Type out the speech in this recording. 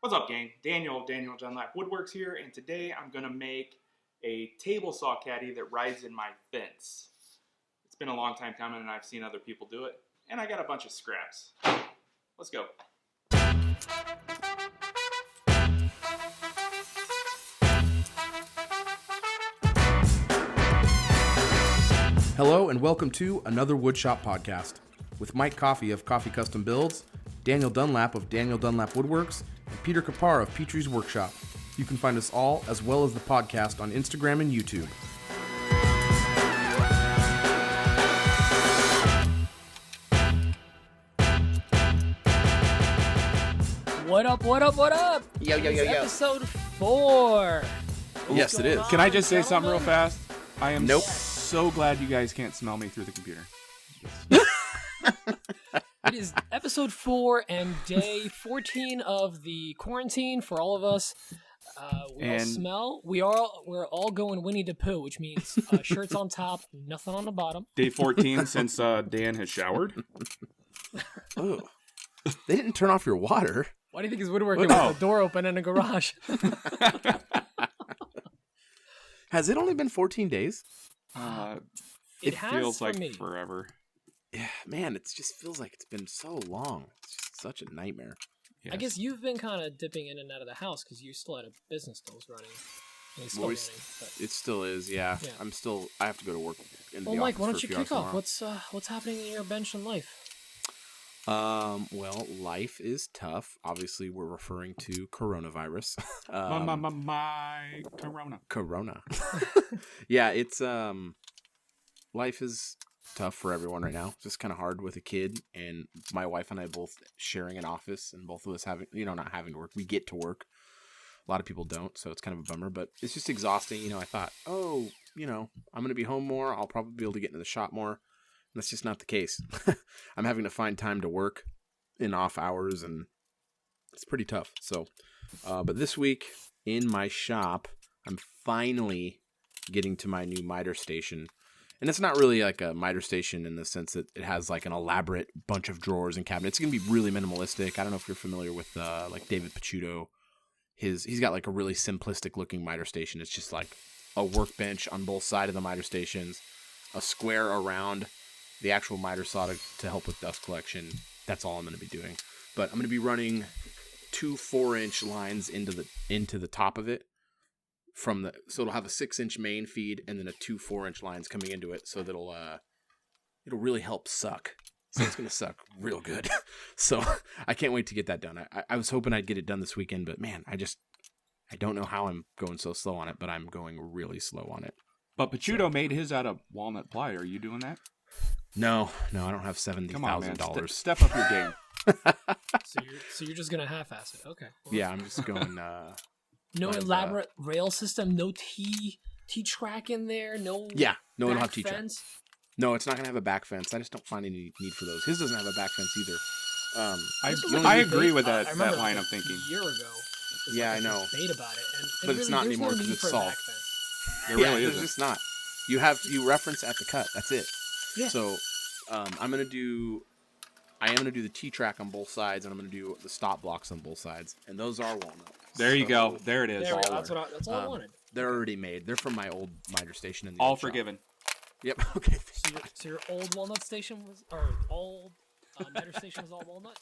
What's up, gang? Daniel Dunlap Woodworks here, and today I'm going to make a table saw caddy that rides in my fence. It's been a long time coming, and I've seen other people do it, and I got a bunch of scraps. Let's go. Hello and welcome to Another Woodshop Podcast with Mike Coffey of Coffey Custom Builds, Daniel Dunlap of Daniel Dunlap Woodworks, and Peter Capar of Petrie's Workshop. You can find us all, as well as the podcast, on Instagram and YouTube. What up, what up, what up? Yo. Episode 4. Yes, it is. Can I just say something real fast? I am Nope. so glad you guys can't smell me through the computer. It is episode 4 and day 14 of the quarantine for all of us. We're all going Winnie the Pooh, which means shirts on top, nothing on the bottom. Day 14 since Dan has showered. Oh, they didn't turn off your water. Why do you think he's woodworking with the door open in a garage? Has it only been 14 days? It has feels for like me. forever. Yeah, man, it just feels like it's been so long. It's just such a nightmare. Yes. I guess you've been kind of dipping in and out of the house because you still had a business that was running. I mean, still Well, running, but... It still is, yeah. Yeah. I have to go to work in the Well, Mike, office why for don't a you few kick hours off? tomorrow. What's happening in your bench and life? Well, life is tough. Obviously, we're referring to coronavirus. My Corona. Yeah, it's life is tough for everyone right now. It's just kind of hard with a kid, and my wife and I both sharing an office, and both of us having, not having to work. We get to work. A lot of people don't, so it's kind of a bummer, but it's just exhausting. I thought, I'm going to be home more. I'll probably be able to get into the shop more. That's just not the case. I'm having to find time to work in off hours, and it's pretty tough. So, but this week in my shop, I'm finally getting to my new miter station. And it's not really like a miter station in the sense that it has like an elaborate bunch of drawers and cabinets. It's going to be really minimalistic. I don't know if you're familiar with like David Picciuto. He's got like a really simplistic looking miter station. It's just like a workbench on both sides of the miter stations, a square around the actual miter saw to help with dust collection. That's all I'm going to be doing. But I'm going to be running 2 4-inch lines into the top of it so it'll have a 6-inch main feed and then 2 4-inch lines coming into it, so that'll it'll really help suck. So it's going to suck real good. So I can't wait to get that done. I was hoping I'd get it done this weekend, but man, I don't know how I'm going so slow on it, but I'm going really slow on it. But Picciuto made his out of walnut ply. Are you doing that? No, I don't have $70,000. Step up your game. So you're just gonna half-ass it, okay? Well, Yeah, I'm just going. no elaborate rail system, no T-track in there, no. Yeah, no, it'll back have T-track. fence? No, it's not gonna have a back fence. I just don't find any need for those. His doesn't have a back fence either. I agree with I that remember line like of thinking. A year ago. Yeah, I know. Debate about it, But it's not there's anymore no 'cause need it's for a solved. back fence. There really There's isn't. just not. You reference at the cut. That's it. Yeah. So, I am gonna do the T-track on both sides, and I'm gonna do the stop blocks on both sides, and those are walnut. There you So, go. There it is. There we go. baller. That's all I wanted. They're already made. They're from my old miter station in the All old shop. forgiven. Yep. Okay. So your old walnut station was, or old miter station was all walnut?